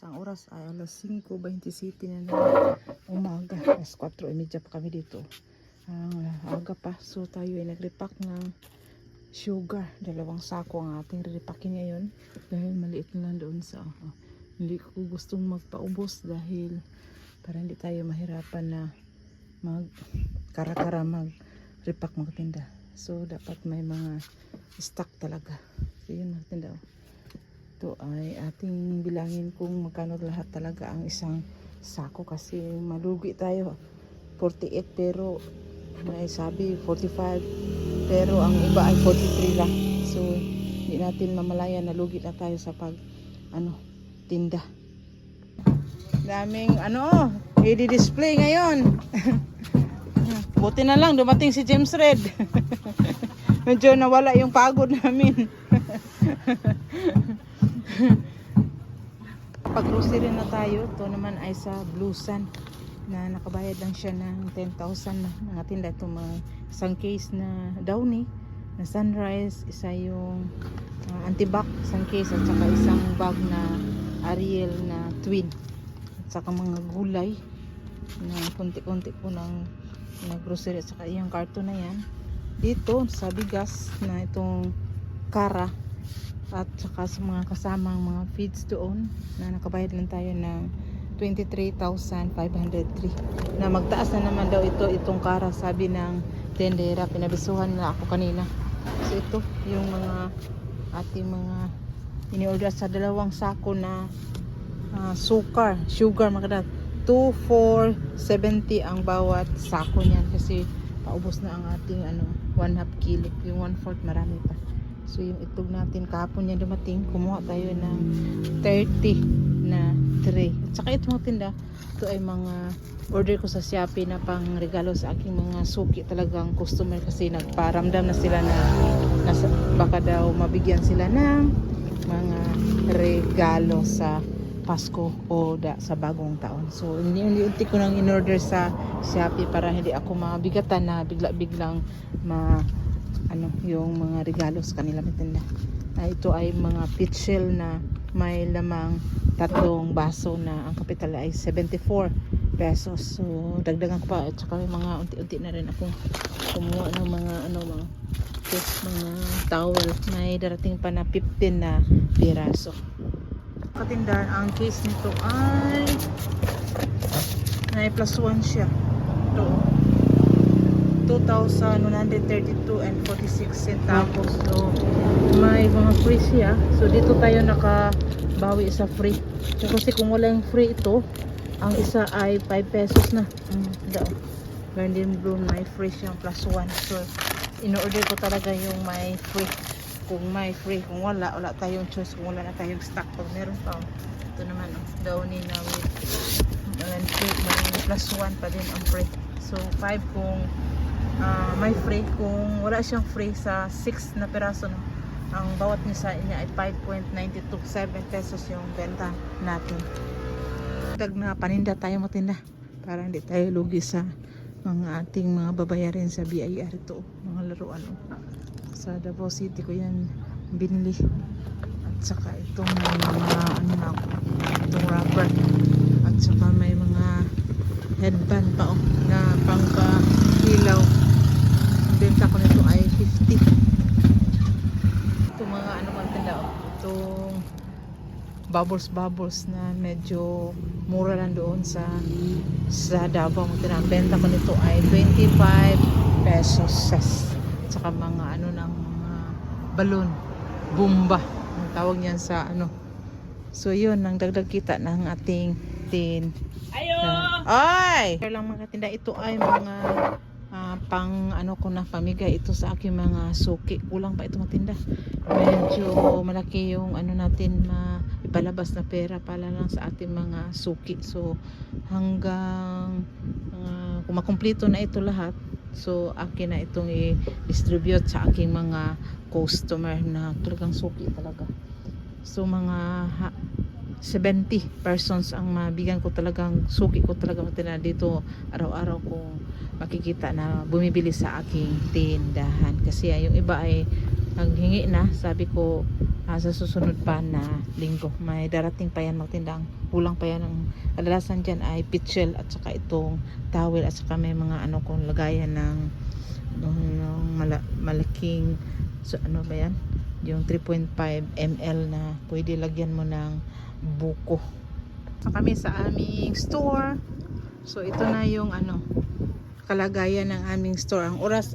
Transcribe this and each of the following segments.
Ang oras ay alas 5:27 na ng umaga. Alas 4:30 pa kami dito. Aga pa. So tayo ay nagrepack ng sugar. 2 sako ang ating repakin ngayon. Dahil maliit na lang doon sa hindi ko gustong magpaubos dahil para hindi tayo mahirapan na mag-kara-kara mag-repack magtinda. So dapat may mga stock talaga. So yun magtinda. Ito ay ating bilangin kung magkano lahat talaga ang isang sako kasi malugi tayo. 48 pero may sabi 45 pero ang iba ay 43 lang. So hindi natin mamalayan na lugi na tayo sa pag tinda. Daming i-display ngayon. Buti na lang dumating si James Red. Medyo nawala yung pagod namin. Pag-grocery na tayo. Ito naman ay sa Blue Sun na nakabayad lang siya ng 10,000 na nangatinda ito mga isang case na Downy na Sunrise, isa yung antibac isang case at saka isang bag na Ariel na twin at saka mga gulay na konti-konti po ng grocery at saka yung karton na yan. Dito sa bigas na itong Kara at saka sa mga kasamang mga feeds doon na nakabayad lang tayo ng 23,503 na magtaas na naman daw itong Kara, sabi ng tendera, pinabisuhan na ako kanina. So ito yung mga ating mga ini-order sa 2 sako na sugar mga 2,470 ang bawat sako niyan kasi paubos na ang ating 1/2 kilo, yung 1/4 marami pa. So yung itlog natin kahapon yan dumating, kumuha tayo ng 30 na tray. At saka ito mga tinda, ito ay mga order ko sa Shopee na pang regalo sa aking mga suki talagang customer kasi nagparamdam na sila na baka daw mabigyan sila ng mga regalo sa Pasko o sa bagong taon. So unti ko nang in-order sa Shopee para hindi ako mabigatan na bigla-biglang yung mga regalo sa kanila tinda. Ito ay mga pitchel na may lamang 3 baso na ang kapital ay 74 pesos. So dagdagan ko pa at saka may mga unti-unti na rin akong kumuha ng mga mga towel. May darating pa na 15 na piraso. Katindahan ang case nito ay plus 1 siya. Ito 2,132 and 46 centavos. So may mga free siya. So dito tayo nakabawi sa free. So kasi kung wala yung free ito, ang isa ay 5 pesos na. Garden Bloom may free siyang plus 1. So in-order ko talaga yung may free. Kung may free, kung wala tayong choice. Kung wala na tayong stock, pag meron pa ito naman Downy na with free, may plus 1 pa din ang free. So 5 kung may free. Kung wala siyang free sa 6 na piraso ang bawat niya ay 5.927 pesos yung benta natin. Dag na paninda tayo matinda para hindi tayo lugi sa mga ating mga babayarin sa BIR. Ito mga laruan sa Davao City ko yan binili. At saka itong mga itong rubber at saka may mga headband pa na pangpa-ilaw. Ang benta ko nito ay 50. Itong mga magtinda itong bubbles na medyo mura lang doon sa Davao. Ang benta ko nito ay 25 pesos. At saka mga ng mga balon, bomba ang tawag niyan sa So yun ang dagdag kita ng ating tin. Ay! Kaya lang mga tinda, ito ay mga pang ko na pamigay ito sa aking mga suki. Kulang pa ito mga tinda. Medyo malaki yung natin ipalabas na pera pala lang sa ating mga suki. So hanggang kung makumpleto na ito lahat, so akin na itong i-distribute sa aking mga customer na talagang suki talaga. So mga 70 persons ang mabigyan ko talagang suki ko talaga matina dito araw-araw kung makikita na bumibili sa aking tindahan kasi yung iba ay naghingi na. Sabi ko sa susunod pa na linggo may darating pa yan magtindang. Kulang pa yan. Ang kadalasan dyan ay pitchel at saka itong towel at saka may mga ano kung lagayan ng malaking so ano ba yan, yung 3.5 ml na pwede lagyan mo ng buko. So kami sa aming store. So ito na yung ano kalagayan ng aming store. Ang oras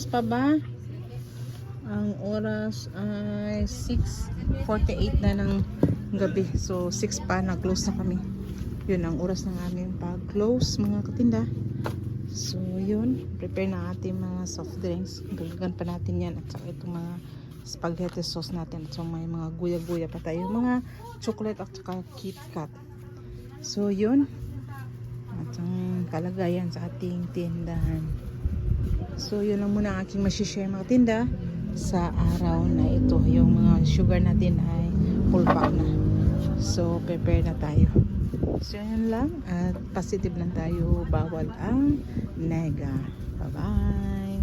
pa ba? Ang oras ay 6:48 na ng gabi. So 6 pa na close na kami. Yun ang oras ng aming pag-close mga katinda. So yun, prepare na ating mga soft drinks. Dagdagan pa natin yan at saka itong mga spaghetti sauce natin. At so may mga guya-guya pa tayo. Mga chocolate at saka KitKat. So yun. At ang kalagayan sa ating tindahan. So yun lang muna ang aking masishare mga tinda sa araw na ito. Yung mga sugar natin ay full pack na. So prepare na tayo. So yun lang at positive lang tayo. Bawal ang nega. Bye bye.